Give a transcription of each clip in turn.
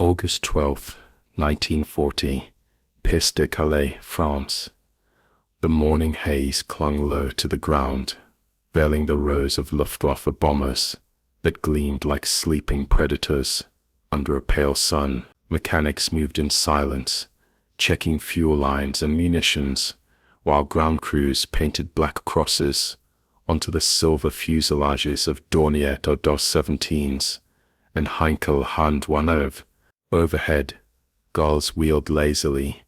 August 12th, 1940, Piste de Calais, France. The morning haze clung low to the ground, veiling the rows of Luftwaffe bombers that gleamed like sleeping predators under a pale sun. Mechanics moved in silence, checking fuel lines and munitions, while ground crews painted black crosses onto the silver fuselages of Dornier DOS-17s and Heinkel Hand-1. Overhead, gulls wheeled lazily,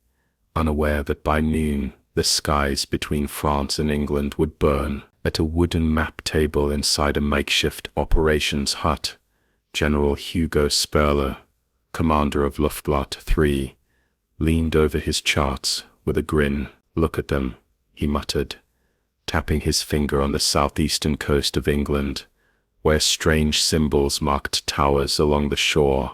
unaware that by noon the skies between France and England would burn. At a wooden map table inside a makeshift operations hut, General Hugo Sperler, commander of Luftwaffe 3, leaned over his charts with a grin. "Look at them," he muttered, tapping his finger on the southeastern coast of England, where strange symbols marked towers along the shore,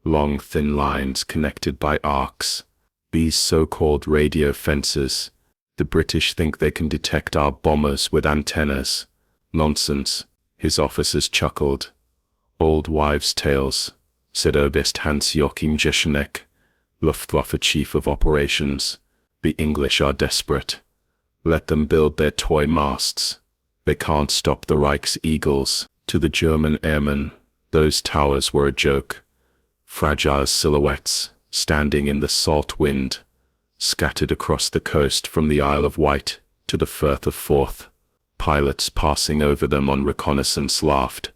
long thin lines connected by arcs. These so-called radio fences. The British think they can detect our bombers with antennas. Nonsense, his officers chuckled. "Old wives' tales," said Oberst Hans-Joachim Jeschenek, Luftwaffe chief of operations. "The English are desperate. Let them build their toy masts. They can't stop the Reich's eagles." To the German airmen, those towers were a joke. Fragile silhouettes, standing in the salt wind, scattered across the coast from the Isle of Wight to the Firth of Forth. Pilots passing over them on reconnaissance laughed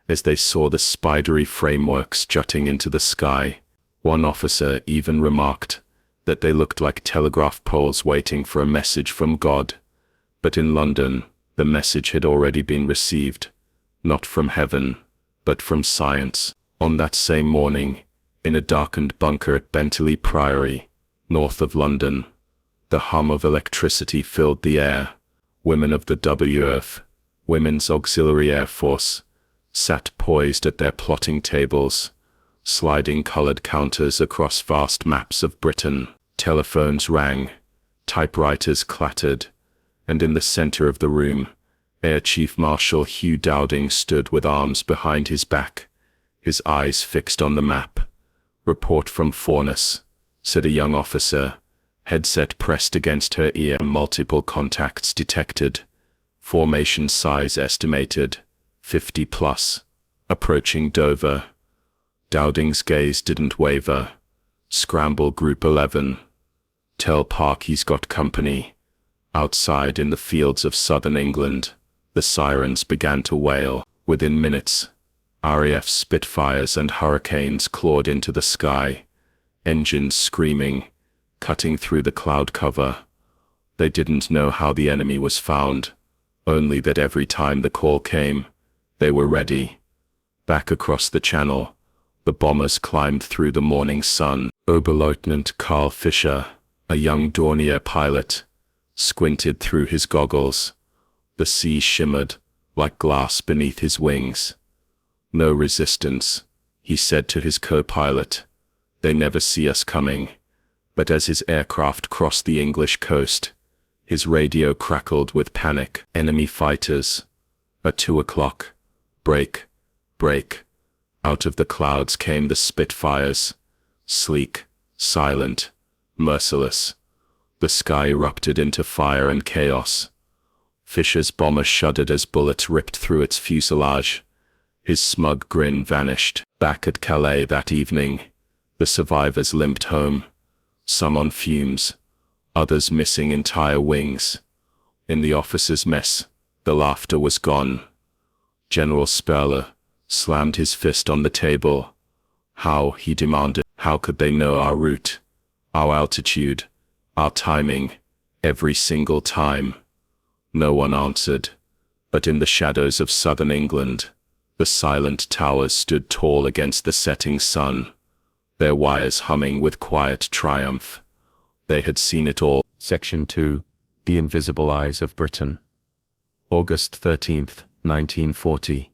as they saw the spidery frameworks jutting into the sky. One officer even remarked that they looked like telegraph poles waiting for a message from God. But in London, the message had already been received, not from heaven, but from science. On that same morning, in a darkened bunker at Bentley Priory, north of London, the hum of electricity filled the air. Women of the WWII, Women's Auxiliary Air Force, sat poised at their plotting tables, sliding colored counters across vast maps of Britain. Telephones rang, typewriters clattered, and in the center of the room, Air Chief Marshal Hugh Dowding stood with arms behind his back, his eyes fixed on the map. "Report from Forness," said a young officer, headset pressed against her ear. "Multiple contacts detected. Formation size estimated, 50 plus. Approaching Dover." Dowding's gaze didn't waver. "Scramble Group 11. Tell Park he's got company." Outside in the fields of southern England, the sirens began to wail. Within minutes, RAF Spitfires and Hurricanes clawed into the sky, engines screaming, cutting through the cloud cover. They didn't know how the enemy was found, only that every time the call came, they were ready. Back across the channel, the bombers climbed through the morning sun. Oberleutnant Karl Fischer, a young Dornier pilot, squinted through his goggles. The sea shimmered like glass beneath his wings. "No resistance," he said to his co-pilot. "They never see us coming." But as his aircraft crossed the English coast, his radio crackled with panic. "Enemy fighters. At 2 o'clock. Break, break." Out of the clouds came the Spitfires, sleek, silent, merciless. The sky erupted into fire and chaos. Fischer's bomber shuddered as bullets ripped through its fuselage. His smug grin vanished. Back at Calais that evening, the survivors limped home, some on fumes, others missing entire wings. In the officers' mess, the laughter was gone. General Sperler slammed his fist on the table. "How," he demanded, "how could they know our route, our altitude, our timing, every single time?" No one answered, but in the shadows of southern England, the silent towers stood tall against the setting sun, their wires humming with quiet triumph. They had seen it all. Section 2. The Invisible Eyes of Britain. August 13th, 1940.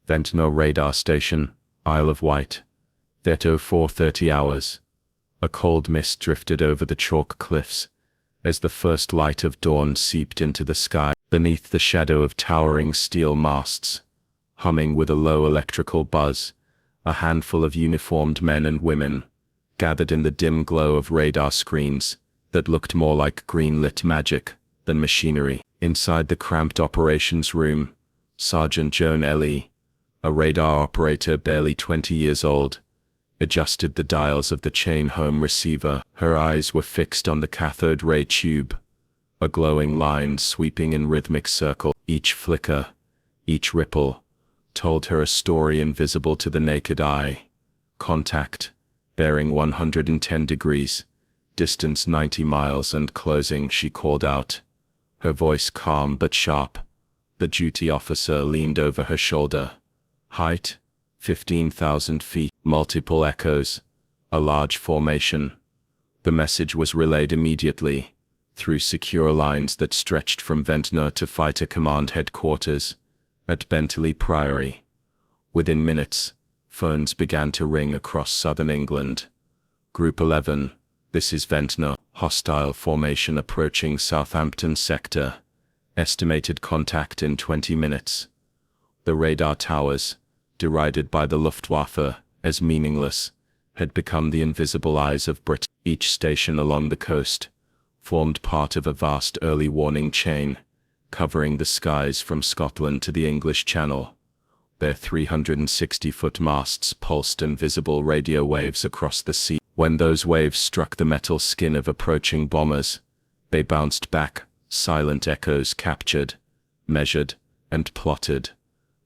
Ventnor Radar Station, Isle of Wight. 4:30 hours. A cold mist drifted over the chalk cliffs as the first light of dawn seeped into the sky. Beneath the shadow of towering steel masts, humming with a low electrical buzz, A handful of uniformed men and women, gathered in the dim glow of radar screens that looked more like green-lit magic than machinery. Inside the cramped operations room, Sergeant Joan Ellie, a radar operator barely 20 years old, adjusted the dials of the chain-home receiver. Her eyes were fixed on the cathode ray tube, a glowing line sweeping in rhythmic circle. Each flicker, each ripple, told her a story invisible to the naked eye. Contact, bearing 110 degrees, distance 90 miles and closing, she called out, her voice calm but sharp. The duty officer leaned over her shoulder. Height, 15,000 feet. Multiple echoes, a large formation. The message was relayed immediately, through secure lines that stretched from Ventnor to Fighter Command Headquarters at Bentley Priory. Within minutes, phones began to ring across southern England. Group 11, this is Ventnor. Hostile formation approaching Southampton sector. Estimated contact in 20 minutes. The radar towers, derided by the Luftwaffe as meaningless, had become the invisible eyes of Britain. Each station along the coast formed part of a vast early warning chain, covering the skies from Scotland to the English Channel. Their 360-foot masts pulsed invisible radio waves across the sea. When those waves struck the metal skin of approaching bombers, they bounced back, silent echoes captured, measured, and plotted.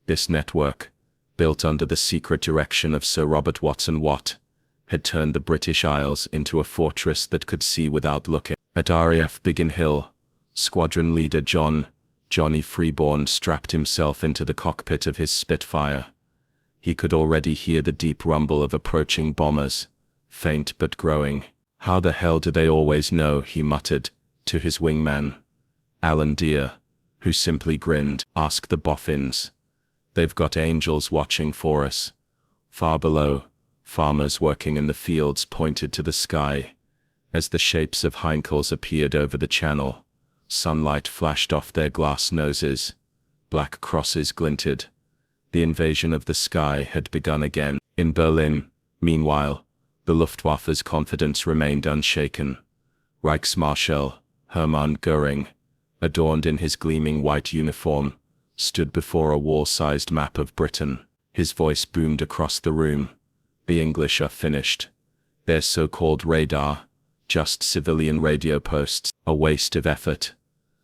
This network, built under the secret direction of Sir Robert Watson Watt, had turned the British Isles into a fortress that could see without looking. At RAF Biggin Hill, squadron leader Johnny Freeborn strapped himself into the cockpit of his Spitfire. He could already hear the deep rumble of approaching bombers, faint but growing. How the hell do they always know, he muttered, to his wingman, Alan Deere, who simply grinned. Ask the boffins. They've got angels watching for us. Far below, farmers working in the fields pointed to the sky. As the shapes of Heinkels appeared over the channel, sunlight flashed off their glass noses. Black crosses glinted. The invasion of the sky had begun again. In Berlin, meanwhile, the Luftwaffe's confidence remained unshaken. Reichsmarschall Hermann Göring, adorned in his gleaming white uniform, stood before a wall-sized map of Britain. His voice boomed across the room. The English are finished. Their so-called radar, just civilian radio posts, a waste of effort.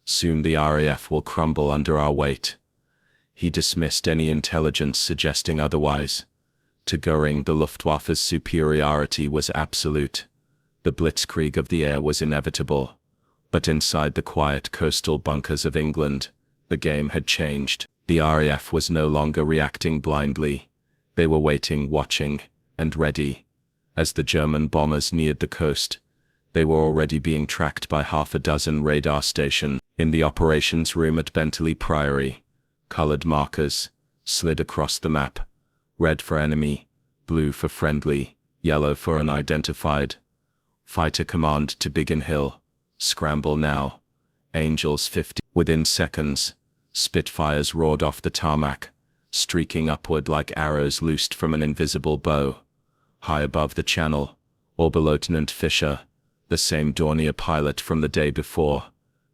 Soon the RAF will crumble under our weight. He dismissed any intelligence suggesting otherwise. To Göring, the Luftwaffe's superiority was absolute. The blitzkrieg of the air was inevitable. But inside the quiet coastal bunkers of England, the game had changed. The RAF was no longer reacting blindly. They were waiting, watching, and ready. As the German bombers neared the coast, they were already being tracked by half a dozen radar stations. In the operations room at Bentley Priory, colored markers slid across the map. Red for enemy, blue for friendly, yellow for unidentified. Fighter Command to Biggin Hill. Scramble now. Angels 50. Within seconds, Spitfires roared off the tarmac, streaking upward like arrows loosed from an invisible bow. High above the channel, Oberleutnant Fischer, the same Dornier pilot from the day before,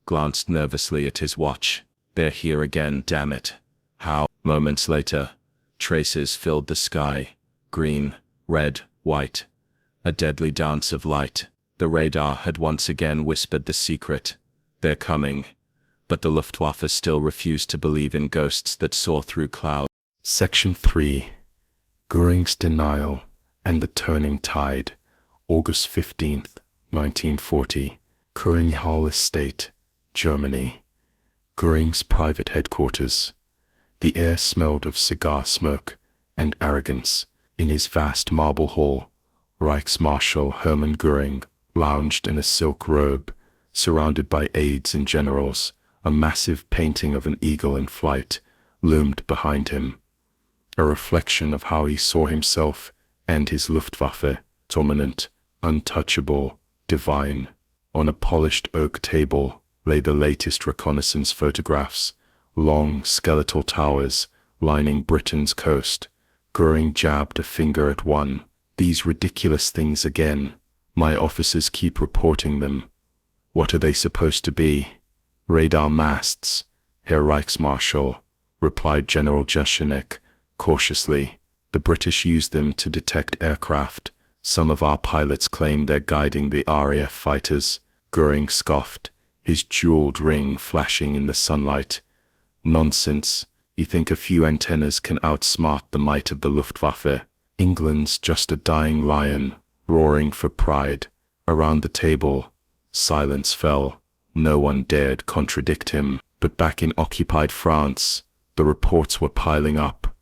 glanced nervously at his watch. They're here again, damn it. How? Moments later, traces filled the sky. Green, red, white. A deadly dance of light. The radar had once again whispered the secret. They're coming. But the Luftwaffe still refused to believe in ghosts that saw through clouds. Section 3. Göring's Denial and the Turning Tide. August 15th, 1940. Göring Estate, Germany. Göring's private headquarters. The air smelled of cigar smoke and arrogance. In his vast marble hall, Reichsmarschall Hermann Göring lounged in a silk robe, surrounded by aides and generals. A massive painting of an eagle in flight loomed behind him, a reflection of how he saw himself and his Luftwaffe, dominant, untouchable, divine. On a polished oak table lay the latest reconnaissance photographs, long skeletal towers lining Britain's coast, Goering jabbed a finger at one. These ridiculous things again. My officers keep reporting them. What are they supposed to be? Radar masts, Herr Reichsmarschall, replied General Jashenek, cautiously. The British use them to detect aircraft. Some of our pilots claim they're guiding the RAF fighters. Goering scoffed, his jeweled ring flashing in the sunlight. Nonsense. You think a few antennas can outsmart the might of the Luftwaffe? England's just a dying lion, roaring for pride. Around the table, silence fell. No one dared contradict him. But back in occupied France, the reports were piling up.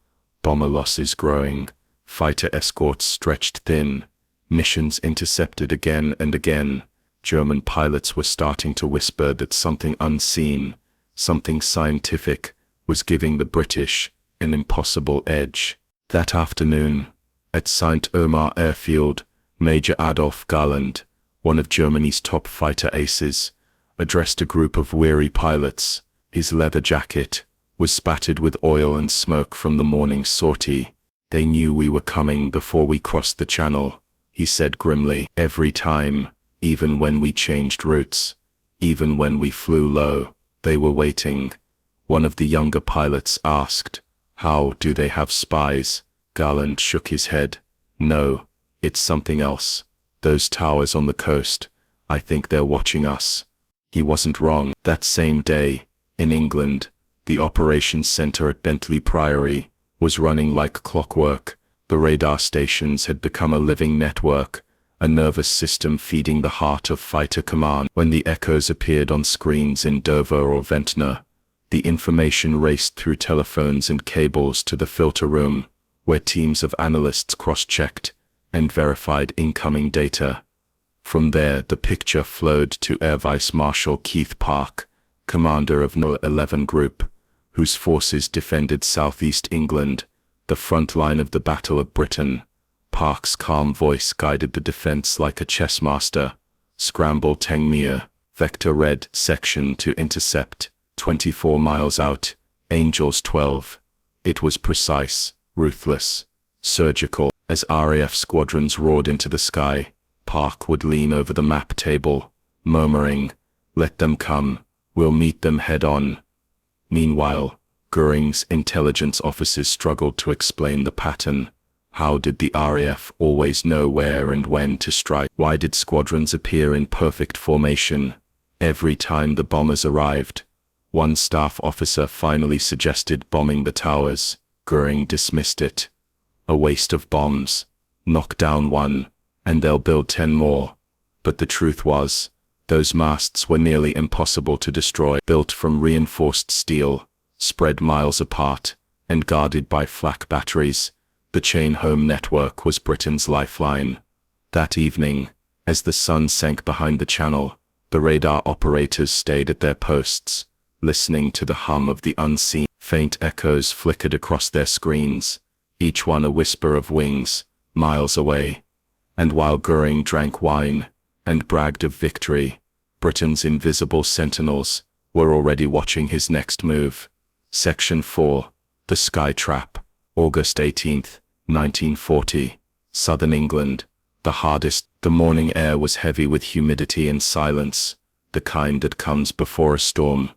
Bomber losses growing, fighter escorts stretched thin, missions intercepted again and again. German pilots were starting to whisper that something unseen, something scientific, was giving the British an impossible edge. That afternoon, at Saint-Omer airfield, Major Adolf Galland, one of Germany's top fighter aces, addressed a group of weary pilots. His leather jacket was spattered with oil and smoke from the morning sortie. They knew we were coming before we crossed the channel, he said grimly. Every time, even when we changed routes, even when we flew low, they were waiting. One of the younger pilots asked, "How do they have spies?" Galland shook his head. "No, it's something else. Those towers on the coast, I think they're watching us." He wasn't wrong. That same day, in England, the operations center at Bentley Priory was running like clockwork. The radar stations had become a living network, a nervous system feeding the heart of fighter command. When the echoes appeared on screens in Dover or Ventnor, the information raced through telephones and cables to the filter room, where teams of analysts cross-checked and verified incoming data. From there, the picture flowed to Air Vice Marshal Keith Park, commander of No. 11 Group, whose forces defended southeast England, the front line of the Battle of Britain. Park's calm voice guided the defense like a chess master. Scramble Tengmere, Vector Red section to intercept, 24 miles out, Angels 12. It was precise, ruthless, surgical. As RAF squadrons roared into the sky, Park would lean over the map table, murmuring, "Let them come, we'll meet them head on." Meanwhile, Goering's intelligence officers struggled to explain the pattern. How did the RAF always know where and when to strike? Why did squadrons appear in perfect formation every time the bombers arrived? One staff officer finally suggested bombing the towers. Goering dismissed it. A waste of bombs. Knock down one, and they'll build 10 more. But the truth was, those masts were nearly impossible to destroy. Built from reinforced steel, spread miles apart, and guarded by flak batteries, the chain home network was Britain's lifeline. That evening, as the sun sank behind the channel, the radar operators stayed at their posts, listening to the hum of the unseen. Faint echoes flickered across their screens, each one a whisper of wings, miles away. And while Goering drank wine and bragged of victory, Britain's invisible sentinels were already watching his next move. Section 4, The Sky Trap, August 18, 1940, Southern England. The hardest. The morning air was heavy with humidity and silence, the kind that comes before a storm.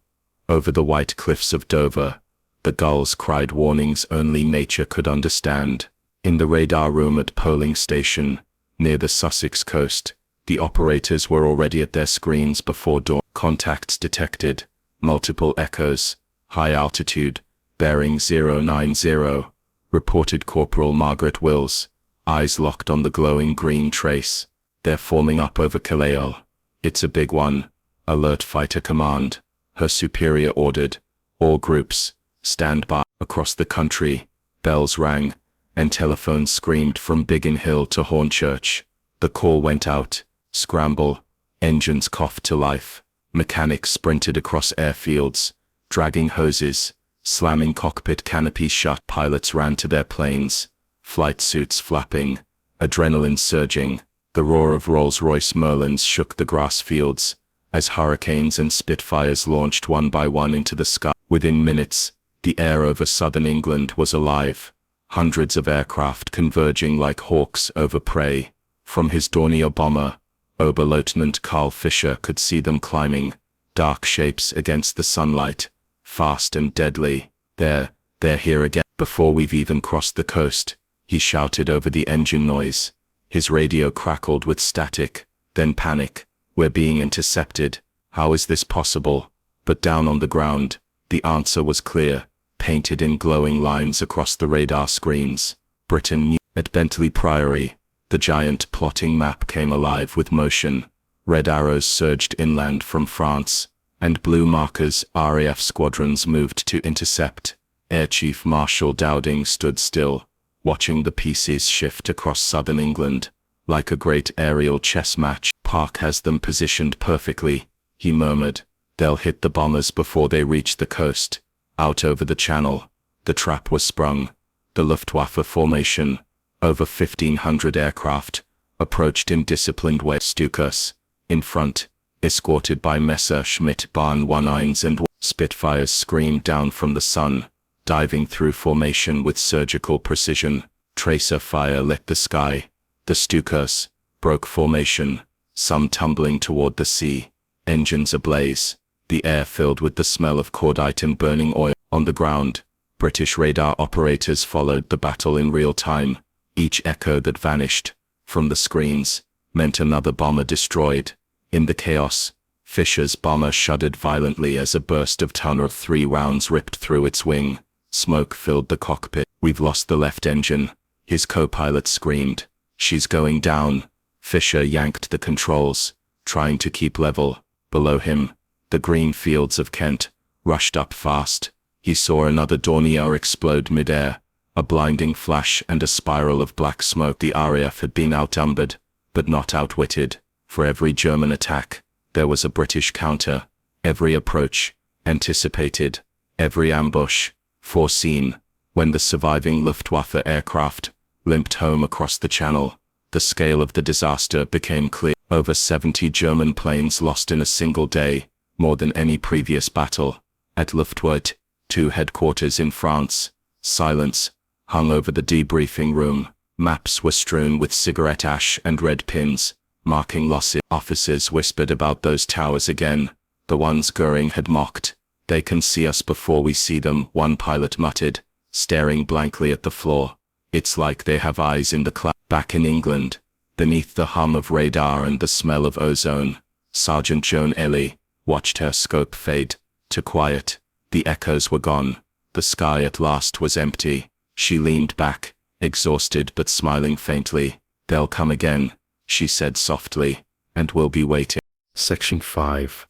Over the white cliffs of Dover, the gulls cried warnings only nature could understand. In the radar room at Poling Station, near the Sussex coast, the operators were already at their screens before dawn. Contacts detected, multiple echoes, high altitude, bearing 090, reported Corporal Margaret Wills, eyes locked on the glowing green trace. They're forming up over Callao. It's a big one. Alert Fighter Command. Her superior ordered, all groups, stand by. Across the country, bells rang, and telephones screamed from Biggin Hill to Hornchurch. The call went out. Scramble. Engines coughed to life. Mechanics sprinted across airfields, dragging hoses, slamming cockpit canopies shut. Pilots ran to their planes, flight suits flapping, adrenaline surging. The roar of Rolls-Royce Merlins shook the grass fields, as Hurricanes and Spitfires launched one by one into the sky. Within minutes, the air over southern England was alive. hundreds of aircraft converging like hawks over prey. From his Dornier bomber, Oberleutnant Karl Fischer could see them climbing, dark shapes against the sunlight, fast and deadly. They're here again. Before we've even crossed the coast, he shouted over the engine noise. His radio crackled with static, then panic. We're being intercepted. How is this possible? But down on the ground, the answer was clear, painted in glowing lines across the radar screens. Britain knew. At Bentley Priory, the giant plotting map came alive with motion. Red arrows surged inland from France, and blue markers. RAF squadrons moved to intercept. Air Chief Marshal Dowding stood still, watching the pieces shift across southern England, like a great aerial chess match. Park has them positioned perfectly, he murmured. They'll hit the bombers before they reach the coast. Out over the channel, the trap was sprung. The Luftwaffe formation, over 1,500 aircraft, approached in disciplined way. Stukas, in front, escorted by Messerschmitt Bahn 19s and Spitfires screamed down from the sun, diving through formation with surgical precision. Tracer fire lit the sky. The Stukas broke formation, some tumbling toward the sea, engines ablaze, the air filled with the smell of cordite and burning oil. On the ground, British radar operators followed the battle in real time. Each echo that vanished from the screens meant another bomber destroyed. In the chaos, Fischer's bomber shuddered violently as a burst of tunnel 3 rounds ripped through its wing. Smoke filled the cockpit. We've lost the left engine, his co-pilot screamed. She's going down. Fischer yanked the controls, trying to keep level. Below him, the green fields of Kent rushed up fast. He saw another Dornier explode mid-air, a blinding flash and a spiral of black smoke. The RAF had been outnumbered, but not outwitted. For every German attack, there was a British counter. Every approach, anticipated. Every ambush, foreseen. When the surviving Luftwaffe aircraft limped home across the channel, the scale of the disaster became clear. Over 70 German planes lost in a single day, more than any previous battle. At WW2 headquarters in France, silence hung over the debriefing room. Maps were strewn with cigarette ash and red pins, marking losses. Officers whispered about those towers again, the ones Goering had mocked. They can see us before we see them, one pilot muttered, staring blankly at the floor. It's like they have eyes in the cloud. Back in England, beneath the hum of radar and the smell of ozone, Sergeant Joan Ellie watched her scope fade to quiet. The echoes were gone. The sky at last was empty. She leaned back, exhausted but smiling faintly. They'll come again, she said softly, and we'll be waiting. Section 5.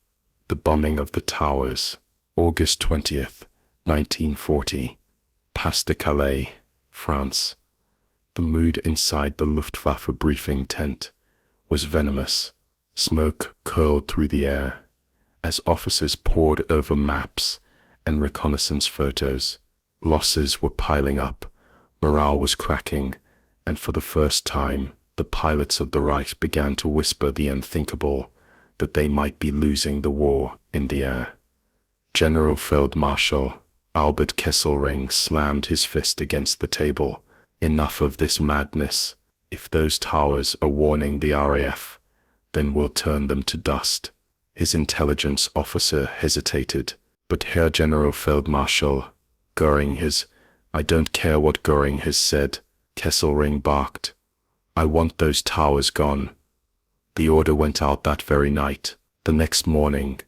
The Bombing of the Towers. August 20th, 1940. Pas-de-Calais, France. The mood inside the Luftwaffe briefing tent was venomous. Smoke curled through the air as officers pored over maps and reconnaissance photos. Losses were piling up, morale was cracking, and for the first time, the pilots of the Reich began to whisper the unthinkable, that they might be losing the war in the air. General Feldmarschall Albert Kesselring slammed his fist against the table. Enough of this madness. If those towers are warning the RAF, then we'll turn them to dust. His intelligence officer hesitated, but Herr General Feldmarschall, Goering has, I don't care what Goering has said, Kesselring barked. I want those towers gone. The order went out that very night. The next morning,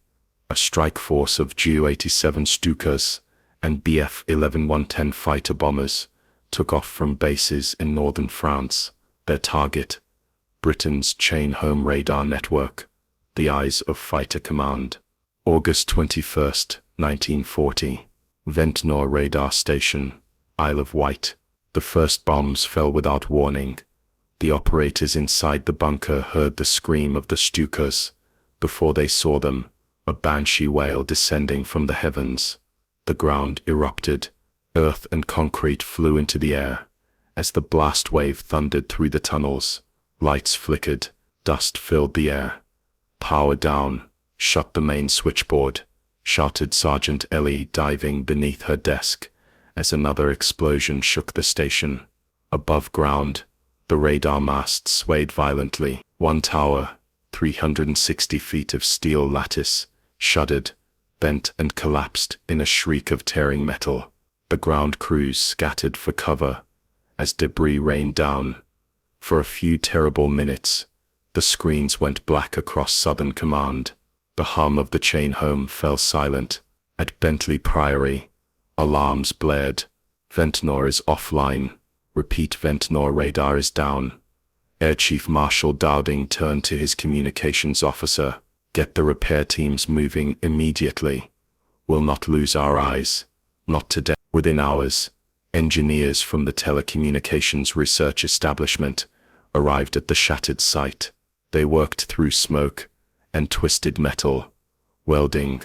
a strike force of Ju-87 Stukas and Bf-11-110 fighter bombers took off from bases in northern France. Their target, Britain's chain home radar network, the eyes of Fighter Command. August 21st, 1940. Ventnor Radar Station, Isle of Wight. The first bombs fell without warning. The operators inside the bunker heard the scream of the Stukas. Before they saw them, a banshee wail descending from the heavens. The ground erupted. Earth and concrete flew into the air. As the blast wave thundered through the tunnels, lights flickered, dust filled the air. Power down, shut the main switchboard, shouted Sergeant Ellie, diving beneath her desk as another explosion shook the station. Above ground, the radar mast swayed violently. One tower, 360 feet of steel lattice, shuddered, bent and collapsed in a shriek of tearing metal. The ground crews scattered for cover as debris rained down. For a few terrible minutes, the screens went black across Southern Command. The hum of the chain home fell silent. At Bentley Priory, alarms blared. Ventnor is offline. Repeat, Ventnor radar is down. Air Chief Marshal Dowding turned to his communications officer. Get the repair teams moving immediately. We'll not lose our eyes. Not today. Within hours, engineers from the telecommunications research establishment arrived at the shattered site. They worked through smoke and twisted metal, welding,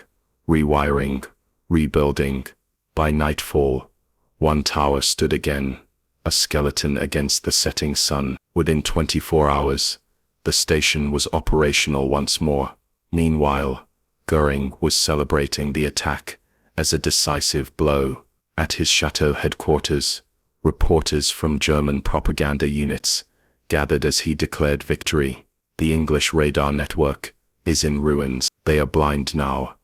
rewiring, rebuilding. By nightfall, one tower stood again, a skeleton against the setting sun. Within 24 hours, the station was operational once more. Meanwhile, Goering was celebrating the attack as a decisive blow. At his chateau headquarters, reporters from German propaganda units gathered as he declared victory. The English radar network is in ruins. They are blind now,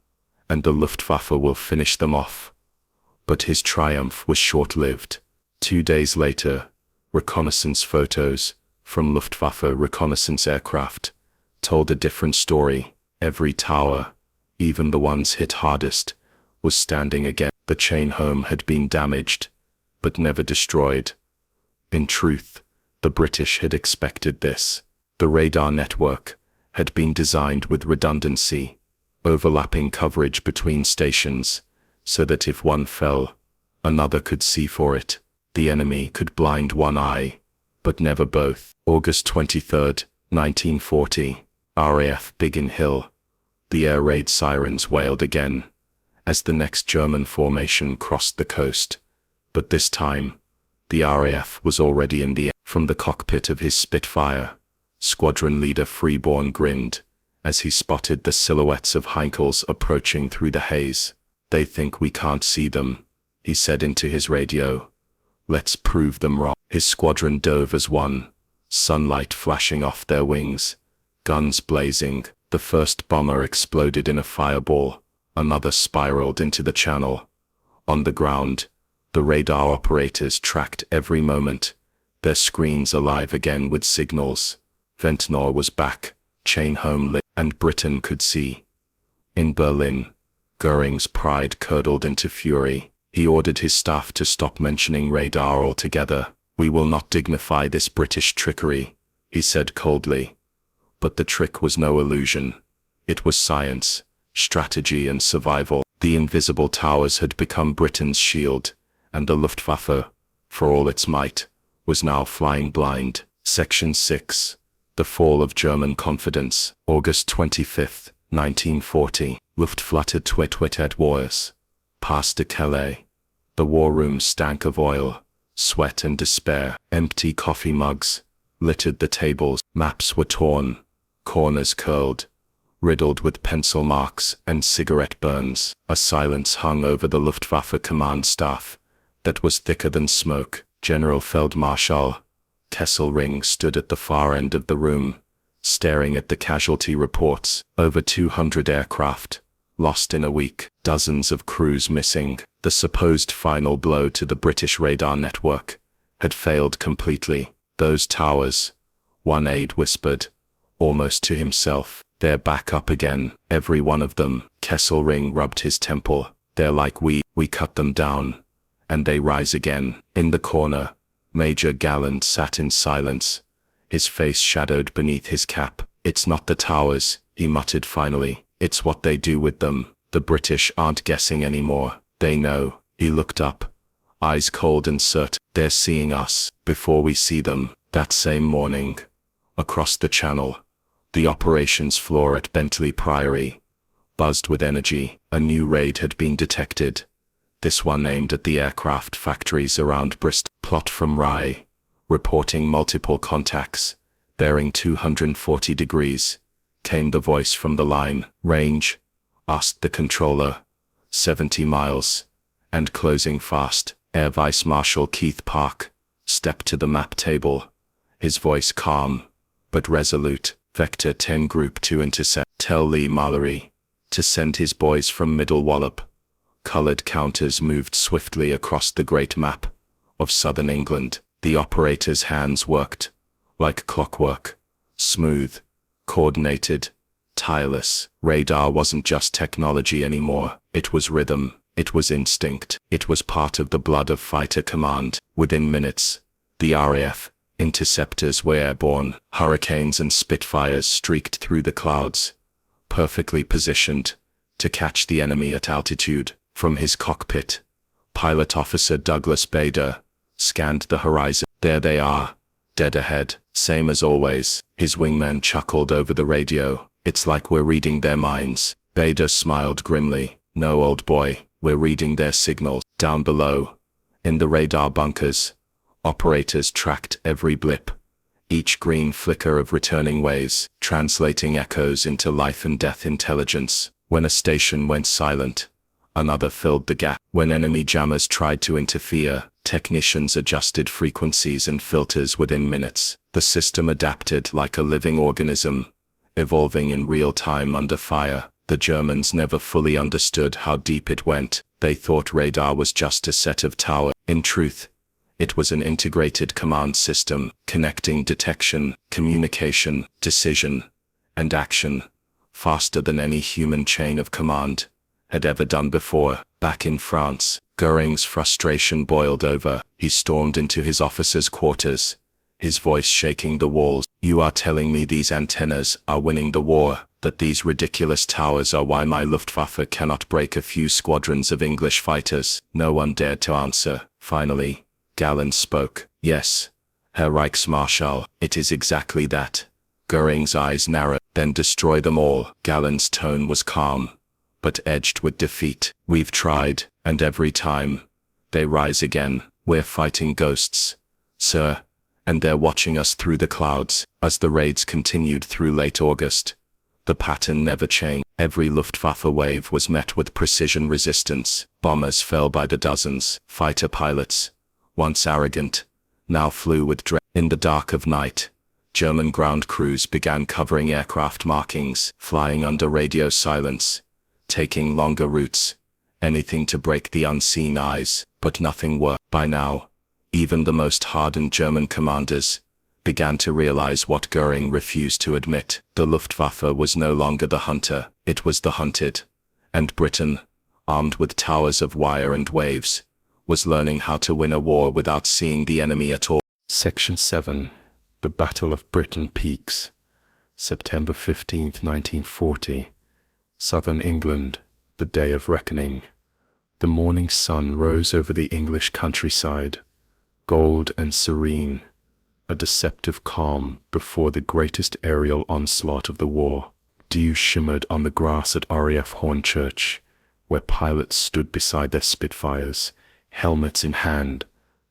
and the Luftwaffe will finish them off. But his triumph was short-lived. 2 days later, reconnaissance photos from Luftwaffe reconnaissance aircraft told a different story. Every tower, even the ones hit hardest, was standing again. The chain home had been damaged, but never destroyed. In truth, the British had expected this. The radar network had been designed with redundancy, overlapping coverage between stations, so that if one fell, another could see for it. The enemy could blind one eye, but never both. August 23, 1940, RAF Biggin Hill. The air raid sirens wailed again as the next German formation crossed the coast. But this time, the RAF was already in the air. From the cockpit of his Spitfire, squadron leader Freeborn grinned as he spotted the silhouettes of Heinkels approaching through the haze. They think we can't see them, he said into his radio. Let's prove them wrong. His squadron dove as one, sunlight flashing off their wings, guns blazing. The first bomber exploded in a fireball. Another spiraled into the channel. On the ground, the radar operators tracked every moment, their screens alive again with signals. Ventnor was back, chain home lit, and Britain could see. In Berlin, Goering's pride curdled into fury. He ordered his staff to stop mentioning radar altogether. We will not dignify this British trickery, he said coldly. But the trick was no illusion. It was science, strategy and survival. The invisible towers had become Britain's shield, and the Luftwaffe, for all its might, was now flying blind. Section 6. The Fall of German Confidence. August 25, 1940. Luftflotte twit at wars. Past de Calais. The war room stank of oil, sweat and despair. Empty coffee mugs littered the tables. Maps were torn, corners curled, riddled with pencil marks and cigarette burns. A silence hung over the Luftwaffe command staff that was thicker than smoke. General Feldmarschall Kesselring stood at the far end of the room, staring at the casualty reports. Over 200 aircraft lost in a week, dozens of crews missing. The supposed final blow to the British radar network had failed completely. Those towers, one aide whispered, almost to himself, they're back up again, every one of them. Kesselring rubbed his temple. They're like we cut them down, and they rise again. In the corner, Major Galland sat in silence, his face shadowed beneath his cap. It's not the towers, he muttered finally. It's what they do with them. The British aren't guessing anymore. They know. He looked up, eyes cold and certain. They're seeing us before we see them. That same morning, across the channel, the operations floor at Bentley Priory buzzed with energy. A new raid had been detected, this one aimed at the aircraft factories around Bristol. Plot from WWII, reporting multiple contacts, bearing 240 degrees, came the voice from the line. Range? Asked the controller. 70 miles, and closing fast. Air Vice Marshal Keith Park stepped to the map table, his voice calm but resolute. Vector 10 Group 2 intercept. Tell Lee Mallory to send his boys from Middle Wallop. Colored counters moved swiftly across the great map of southern England. The operator's hands worked like clockwork, smooth, coordinated, tireless. Radar wasn't just technology anymore. It was rhythm. It was instinct. It was part of the blood of fighter command. Within minutes, the RAF interceptors were airborne. Hurricanes and Spitfires streaked through the clouds, perfectly positioned to catch the enemy at altitude. From his cockpit, Pilot Officer Douglas Bader scanned the horizon. There they are, dead ahead, same as always. His wingman chuckled over the radio. It's like we're reading their minds. Bader smiled grimly. No, old boy, we're reading their signals. Down below, in the radar bunkers, operators tracked every blip, each green flicker of returning waves, translating echoes into life and death intelligence. When a station went silent, another filled the gap. When enemy jammers tried to interfere, technicians adjusted frequencies and filters within minutes. The system adapted like a living organism, evolving in real time under fire. The Germans never fully understood how deep it went. They thought radar was just a set of towers. In truth, it was an integrated command system, connecting detection, communication, decision, and action, faster than any human chain of command had ever done before. Back in France, Goering's frustration boiled over. He stormed into his officers' quarters, his voice shaking the walls. You are telling me these antennas are winning the war, that these ridiculous towers are why my Luftwaffe cannot break a few squadrons of English fighters? No one dared to answer. Finally, Galland spoke. Yes, Herr Reichsmarschall, it is exactly that. Goering's eyes narrowed. Then destroy them all. Galland's tone was calm, but edged with defeat. We've tried, and every time, they rise again. We're fighting ghosts, sir, and they're watching us through the clouds. As the raids continued through late August, the pattern never changed. Every Luftwaffe wave was met with precision resistance. Bombers fell by the dozens. Fighter pilots, once arrogant, now flew with dread. In the dark of night, German ground crews began covering aircraft markings, flying under radio silence, taking longer routes, anything to break the unseen eyes. But nothing worked. By now, even the most hardened German commanders began to realize what Goering refused to admit. The Luftwaffe was no longer the hunter, it was the hunted. And Britain, armed with towers of wire and waves, was learning how to win a war without seeing the enemy at all. Section 7. The Battle of Britain Peaks. September 15, 1940. Southern England, the day of reckoning. The morning sun rose over the English countryside, gold and serene, a deceptive calm before the greatest aerial onslaught of the war. Dew shimmered on the grass at RAF Hornchurch, where pilots stood beside their Spitfires, helmets in hand,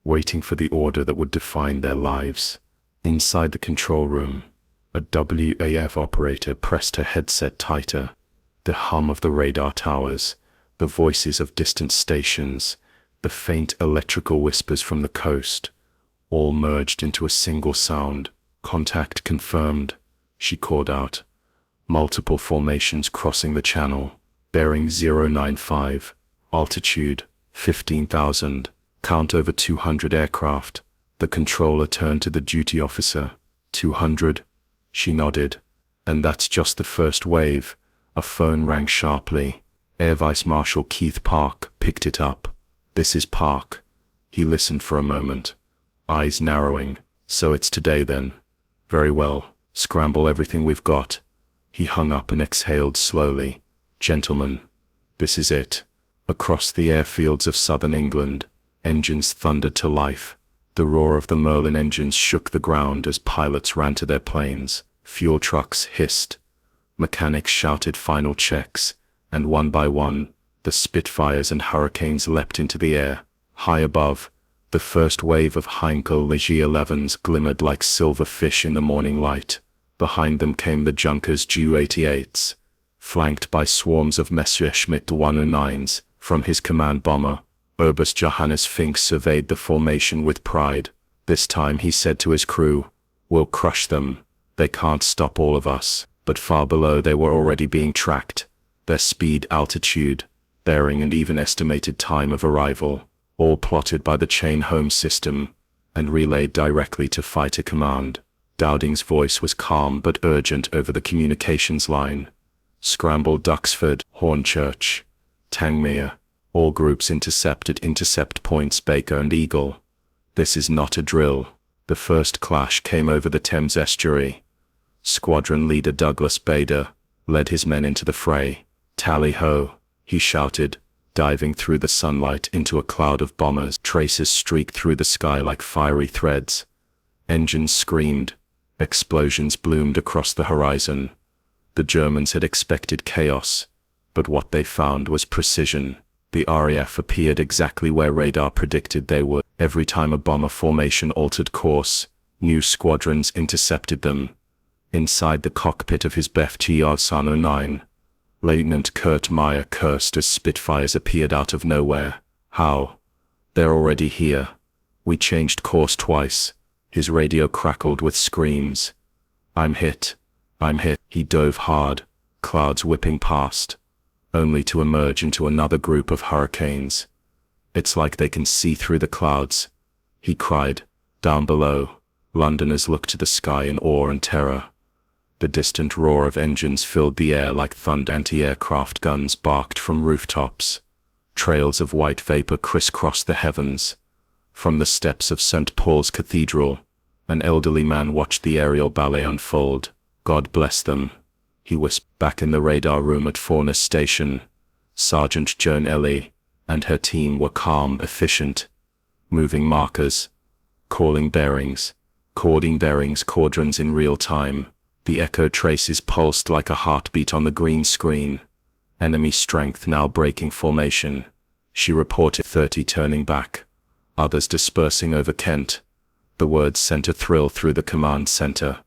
waiting for the order that would define their lives. Inside the control room, a WAF operator pressed her headset tighter. The hum of the radar towers, the voices of distant stations, the faint electrical whispers from the coast, all merged into a single sound. Contact confirmed, she called out. Multiple formations crossing the channel, bearing 095, altitude 15,000, count over 200 aircraft. The controller turned to the duty officer. 200? She nodded. And that's just the first wave. A phone rang sharply. Air Vice Marshal Keith Park picked it up. This is Park. He listened for a moment, eyes narrowing. So it's today then. Very well. Scramble everything we've got. He hung up and exhaled slowly. Gentlemen, this is it. Across the airfields of southern England, engines thundered to life. The roar of the Merlin engines shook the ground as pilots ran to their planes. Fuel trucks hissed. Mechanics shouted final checks, and one by one, the Spitfires and Hurricanes leapt into the air. High above, the first wave of Heinkel Leger 11s glimmered like silver fish in the morning light. Behind them came the Junkers Ju-88s, flanked by swarms of Messerschmitt 109s. From his command bomber, Oberst Johannes Fink surveyed the formation with pride. This time he said to his crew, "We'll crush them. They can't stop all of us." But far below they were already being tracked. Their speed, altitude, bearing and even estimated time of arrival, all plotted by the chain home system, and relayed directly to Fighter Command. Dowding's voice was calm but urgent over the communications line. "Scramble Duxford, Hornchurch, Tangmere. All groups intercept points Baker and Eagle. This is not a drill." The first clash came over the Thames estuary. Squadron leader Douglas Bader led his men into the fray. "Tally-ho," he shouted, diving through the sunlight into a cloud of bombers. Traces streaked through the sky like fiery threads. Engines screamed. Explosions bloomed across the horizon. The Germans had expected chaos, but what they found was precision. The RAF appeared exactly where radar predicted they would. Every time a bomber formation altered course, new squadrons intercepted them. Inside the cockpit of his Bf-TR-09, Lieutenant Kurt Meyer cursed as Spitfires appeared out of nowhere. "How? They're already here. We changed course twice." His radio crackled with screams. I'm hit. He dove hard, clouds whipping past, only to emerge into another group of hurricanes. "It's like they can see through the clouds," he cried. Down below, Londoners looked to the sky in awe and terror. The distant roar of engines filled the air like thunder. Anti-aircraft guns barked from rooftops. Trails of white vapor crisscrossed the heavens. From the steps of St. Paul's Cathedral, an elderly man watched the aerial ballet unfold. "God bless them," he whispered. Back in the radar room at Furness Station, Sergeant Joan Ellie and her team were calm, efficient, moving markers, calling bearings, cording bearings, quadrants in real time. The echo traces pulsed like a heartbeat on the green screen. Enemy strength now breaking formation. She reported 30 turning back, others dispersing over Kent. The words sent a thrill through the command center.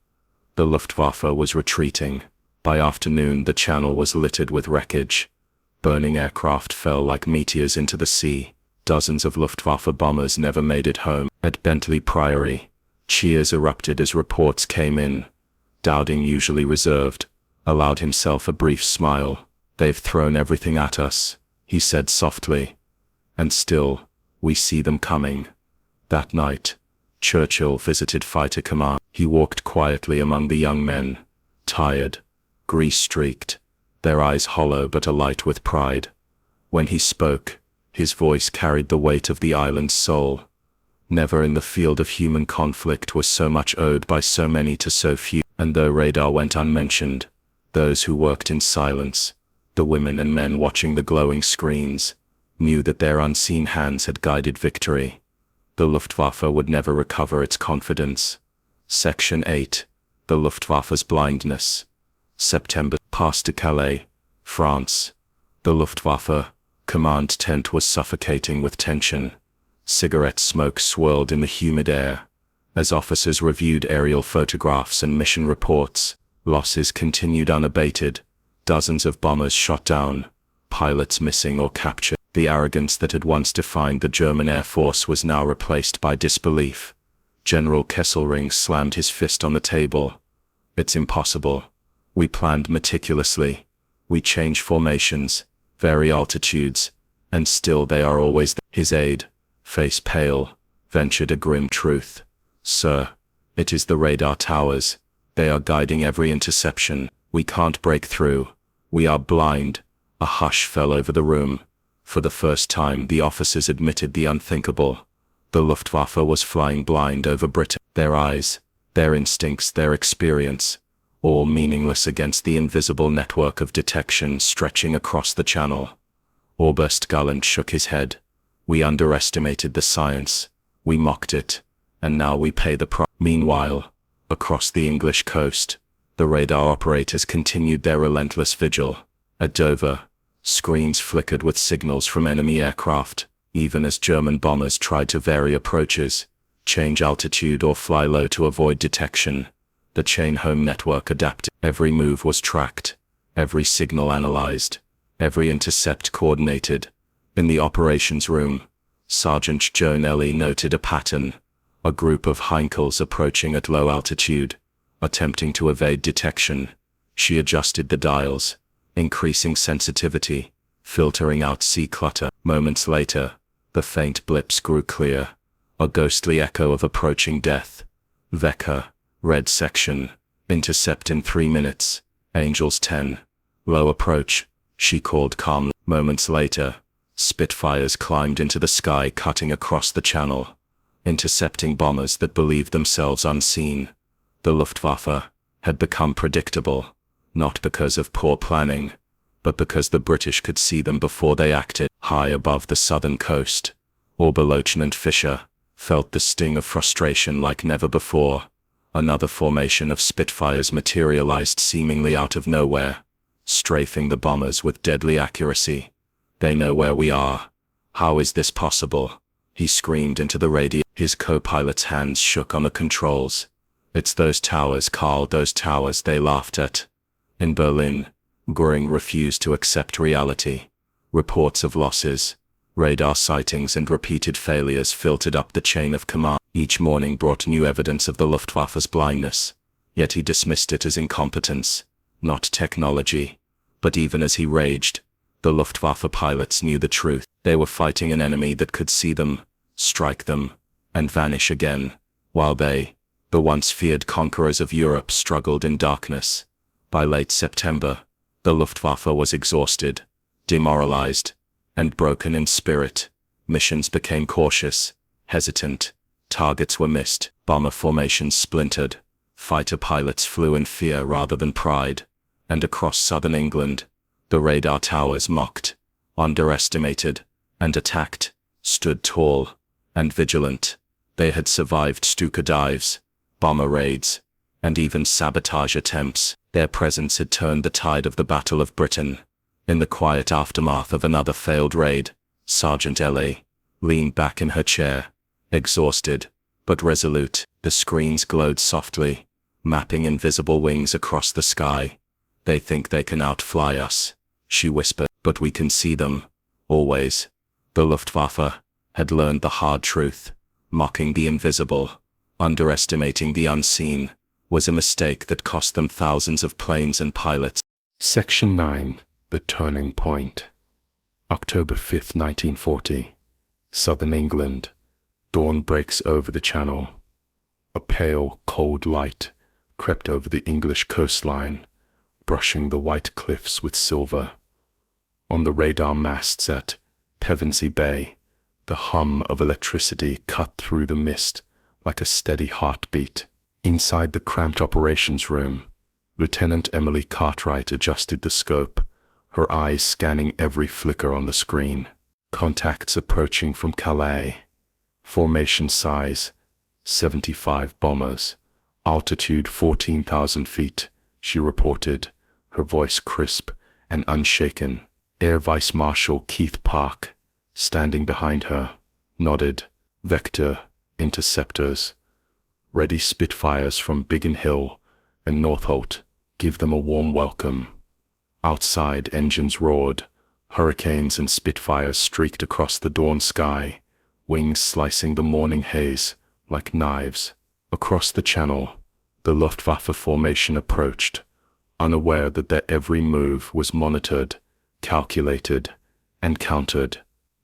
The Luftwaffe was retreating. By afternoon the channel was littered with wreckage. Burning aircraft fell like meteors into the sea. Dozens of Luftwaffe bombers never made it home. At Bentley Priory, cheers erupted as reports came in. Dowding, usually reserved, allowed himself a brief smile. "They've thrown everything at us," he said softly. "And still, we see them coming." That night, Churchill visited Fighter Command. He walked quietly among the young men, tired, grease-streaked, their eyes hollow but alight with pride. When he spoke, his voice carried the weight of the island's soul. Never in the field of human conflict was so much owed by so many to so few. And though radar went unmentioned, those who worked in silence, the women and men watching the glowing screens, knew that their unseen hands had guided victory. The Luftwaffe would never recover its confidence. Section 8. The Luftwaffe's blindness. September. Past to Calais, France. The Luftwaffe command tent was suffocating with tension. Cigarette smoke swirled in the humid air. As officers reviewed aerial photographs and mission reports, losses continued unabated. Dozens of bombers shot down, pilots missing or captured. The arrogance that had once defined the German Air Force was now replaced by disbelief. General Kesselring slammed his fist on the table. "It's impossible. We planned meticulously. We change formations, vary altitudes, and still they are always there." His aide, face pale, ventured a grim truth. "Sir, it is the radar towers. They are guiding every interception. We can't break through. We are blind." A hush fell over the room. For the first time the officers admitted the unthinkable. The Luftwaffe was flying blind over Britain. Their eyes, their instincts, their experience, all meaningless against the invisible network of detection stretching across the channel. Oberst Gallant shook his head. "We underestimated the science. We mocked it. And now we pay the price." Meanwhile, across the English coast, the radar operators continued their relentless vigil. At Dover, screens flickered with signals from enemy aircraft, even as German bombers tried to vary approaches, change altitude or fly low to avoid detection. The chain home network adapted. Every move was tracked, every signal analyzed, every intercept coordinated. In the operations room, Sergeant Joan Ellie noted a pattern. A group of Heinkels approaching at low altitude, attempting to evade detection. She adjusted the dials, increasing sensitivity, filtering out sea clutter. Moments later, the faint blips grew clear, a ghostly echo of approaching death. Vector, red section, intercept in 3 minutes, Angels 10. Low approach, she called calmly. Moments later, Spitfires climbed into the sky, cutting across the channel, intercepting bombers that believed themselves unseen. The Luftwaffe had become predictable, not because of poor planning, but because the British could see them before they acted. High above the southern coast, Oberleutnant Fischer felt the sting of frustration like never before. Another formation of Spitfires materialized seemingly out of nowhere, strafing the bombers with deadly accuracy. They know where we are. How is this possible? He screamed into the radio. His co-pilot's hands shook on the controls. It's those towers, Carl, those towers, they laughed at. In Berlin, Göring refused to accept reality. Reports of losses, radar sightings and repeated failures filtered up the chain of command. Each morning brought new evidence of the Luftwaffe's blindness, yet he dismissed it as incompetence, not technology. But even as he raged, the Luftwaffe pilots knew the truth. They were fighting an enemy that could see them, strike them, and vanish again, while they, the once feared conquerors of Europe, struggled in darkness. By late September, the Luftwaffe was exhausted, demoralized, and broken in spirit. Missions became cautious, hesitant. Targets were missed, bomber formations splintered, fighter pilots flew in fear rather than pride, and across southern England, the radar towers mocked, underestimated, and attacked, stood tall and vigilant. They had survived Stuka dives, bomber raids, and even sabotage attempts. Their presence had turned the tide of the Battle of Britain. In the quiet aftermath of another failed raid, Sergeant Ellie leaned back in her chair, exhausted, but resolute. The screens glowed softly, mapping invisible wings across the sky. They think they can outfly us, she whispered, but we can see them, always. The Luftwaffe had learned the hard truth. Mocking the invisible, underestimating the unseen, was a mistake that cost them thousands of planes and pilots. Section 9. The Turning Point. October 5th, 1940. Southern England. Dawn breaks over the channel. A pale, cold light crept over the English coastline, brushing the white cliffs with silver. On the radar masts at Pevensey Bay, the hum of electricity cut through the mist like a steady heartbeat. Inside the cramped operations room, Lieutenant Emily Cartwright adjusted the scope, her eyes scanning every flicker on the screen. Contacts approaching from Calais. Formation size, 75 bombers. Altitude 14,000 feet, she reported, her voice crisp and unshaken. Air Vice Marshal Keith Park, standing behind her, nodded. Vector, interceptors. Ready Spitfires from Biggin Hill and Northolt. Give them a warm welcome. Outside, engines roared. Hurricanes and Spitfires streaked across the dawn sky, wings slicing the morning haze like knives. Across the channel, the Luftwaffe formation approached, unaware that their every move was monitored, calculated, and countered.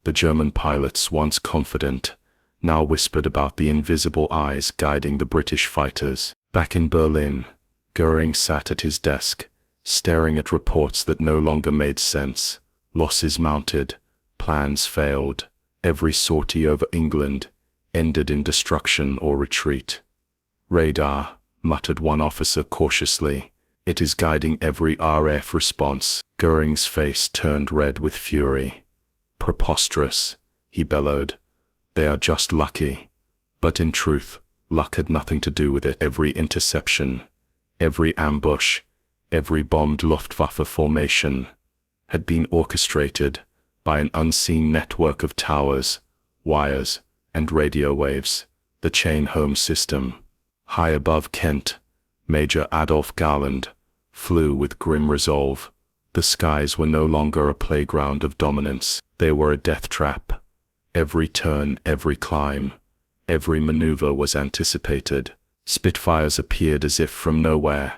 The German pilots, once confident, now whispered about the invisible eyes guiding the British fighters. Back in Berlin, Göring sat at his desk, staring at reports that no longer made sense. Losses mounted, plans failed. Every sortie over England ended in destruction or retreat. Radar, muttered one officer cautiously. It is guiding every RF response. Göring's face turned red with fury. Preposterous, he bellowed. They are just lucky. But in truth, luck had nothing to do with it. Every interception, every ambush, every bombed Luftwaffe formation had been orchestrated by an unseen network of towers, wires, and radio waves, the chain home system. High above Kent, Major Adolf Garland flew with grim resolve. The skies were no longer a playground of dominance. They were a death trap. Every turn, every climb, every maneuver was anticipated. Spitfires appeared as if from nowhere,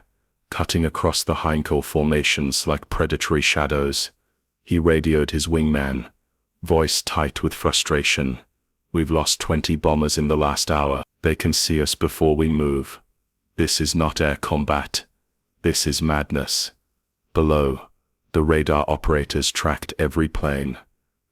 cutting across the Heinkel formations like predatory shadows. He radioed his wingman, voice tight with frustration. "We've lost 20 bombers in the last hour. They can see us before we move. This is not air combat. This is madness." Below, the radar operators tracked every plane,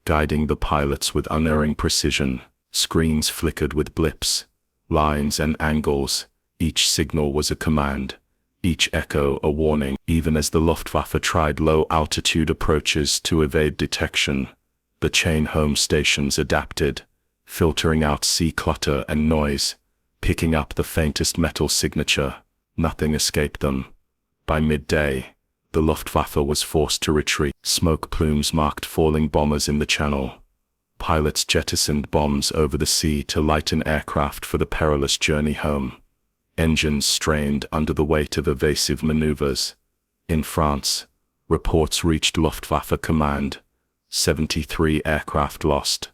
guiding the pilots with unerring precision. Screens flickered with blips, lines and angles. Each signal was a command, each echo a warning. Even as the Luftwaffe tried low-altitude approaches to evade detection, the chain home stations adapted, filtering out sea clutter and noise, picking up the faintest metal signature. Nothing escaped them. By midday, the Luftwaffe was forced to retreat. Smoke plumes marked falling bombers in the channel. Pilots jettisoned bombs over the sea to lighten aircraft for the perilous journey home. Engines strained under the weight of evasive maneuvers. In France, reports reached Luftwaffe command. 73 aircraft lost.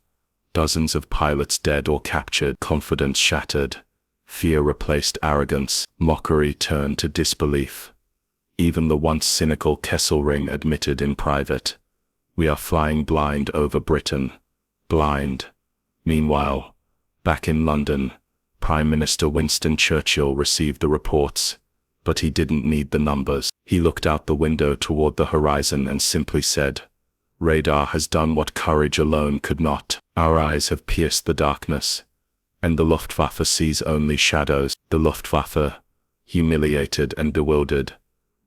Dozens of pilots dead or captured. Confidence shattered. Fear replaced arrogance. Mockery turned to disbelief. Even the once cynical Kesselring admitted in private, "We are flying blind over Britain." Blind. Meanwhile, back in London, Prime Minister Winston Churchill received the reports, but he didn't need the numbers. He looked out the window toward the horizon and simply said, "Radar has done what courage alone could not. Our eyes have pierced the darkness, and the Luftwaffe sees only shadows." The Luftwaffe, humiliated and bewildered,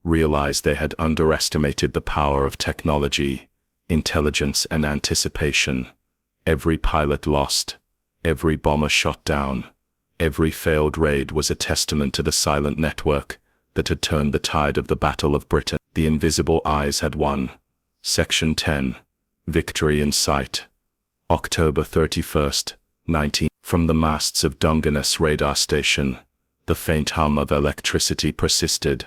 realized they had underestimated the power of technology, intelligence and anticipation. Every pilot lost, every bomber shot down, every failed raid was a testament to the silent network that had turned the tide of the Battle of Britain. The invisible eyes had won. Section 10. Victory in sight. October 31st, 19. From the masts of Dungeness radar station, the faint hum of electricity persisted,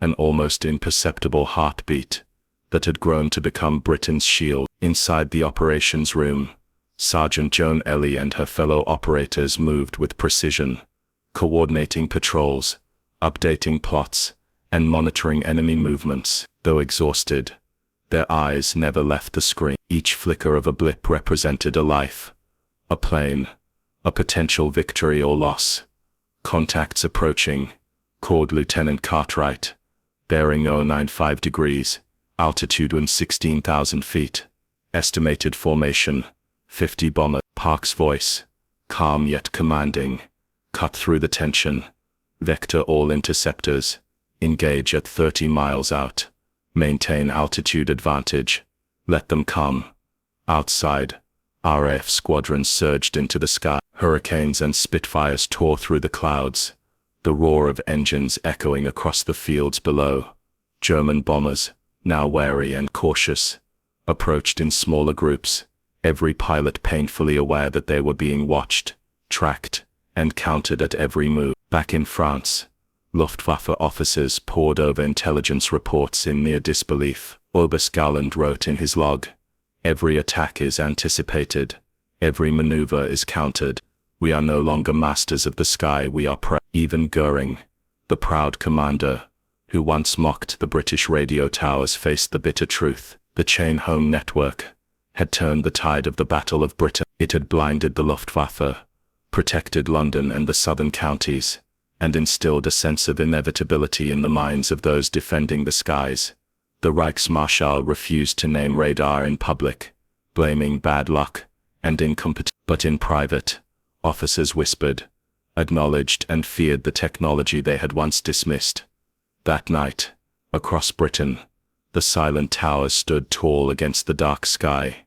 an almost imperceptible heartbeat that had grown to become Britain's shield. Inside the operations room, Sergeant Joan Ellie and her fellow operators moved with precision, coordinating patrols, updating plots, and monitoring enemy movements. Though exhausted, their eyes never left the screen. Each flicker of a blip represented a life, a plane, a potential victory or loss. "Contacts approaching," called Lieutenant Cartwright. "Bearing 095 degrees, altitude 16,000 feet. Estimated formation, 50 bomber." Park's voice, calm yet commanding, cut through the tension. "Vector all interceptors. Engage at 30 miles out. Maintain altitude advantage. Let them come." Outside, RAF squadrons surged into the sky. Hurricanes and Spitfires tore through the clouds, the roar of engines echoing across the fields below. German bombers, now wary and cautious, approached in smaller groups, every pilot painfully aware that they were being watched, tracked, and counted at every move. Back in France, Luftwaffe officers pored over intelligence reports in near disbelief. Oberst Gauland wrote in his log, "Every attack is anticipated. Every maneuver is countered. We are no longer masters of the sky, we are Even Goering, the proud commander, who once mocked the British radio towers, faced the bitter truth. The chain home network had turned the tide of the Battle of Britain. It had blinded the Luftwaffe, protected London and the southern counties, and instilled a sense of inevitability in the minds of those defending the skies. The Reichsmarschall refused to name radar in public, blaming bad luck and incompetence. But in private, officers whispered, acknowledged and feared the technology they had once dismissed. That night, across Britain, the silent towers stood tall against the dark sky.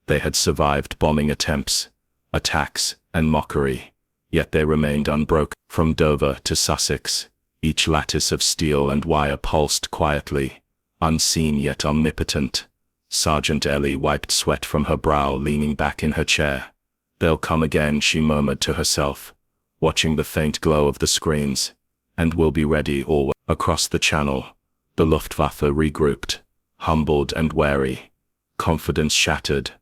They had survived bombing attempts, attacks, and mockery, yet they remained unbroken. From Dover to Sussex, each lattice of steel and wire pulsed quietly, unseen yet omnipotent. Sergeant Ellie wiped sweat from her brow, leaning back in her chair. "They'll come again," she murmured to herself, watching the faint glow of the screens, "and we'll be ready always." Across the channel, the Luftwaffe regrouped, humbled and wary, confidence shattered.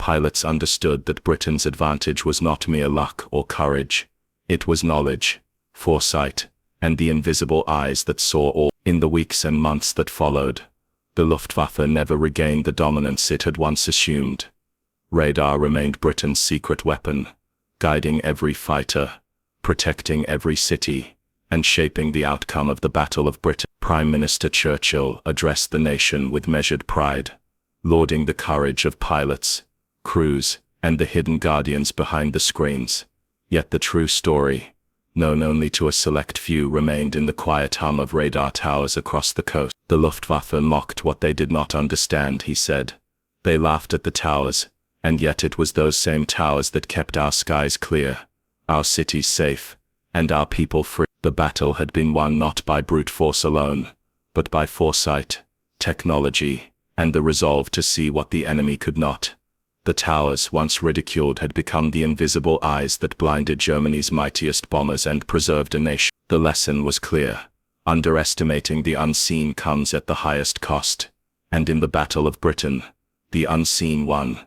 Pilots understood that Britain's advantage was not mere luck or courage. It was knowledge, foresight, and the invisible eyes that saw all. In the weeks and months that followed, the Luftwaffe never regained the dominance it had once assumed. Radar remained Britain's secret weapon, guiding every fighter, protecting every city, and shaping the outcome of the Battle of Britain. Prime Minister Churchill addressed the nation with measured pride, lauding the courage of pilots, crews, and the hidden guardians behind the screens. Yet the true story, known only to a select few, remained in the quiet hum of radar towers across the coast. The Luftwaffe mocked what they did not understand, he said. They laughed at the towers, and yet it was those same towers that kept our skies clear, our cities safe, and our people free. The battle had been won not by brute force alone, but by foresight, technology, and the resolve to see what the enemy could not. The towers, once ridiculed, had become the invisible eyes that blinded Germany's mightiest bombers and preserved a nation. The lesson was clear. Underestimating the unseen comes at the highest cost, and in the Battle of Britain, the unseen won.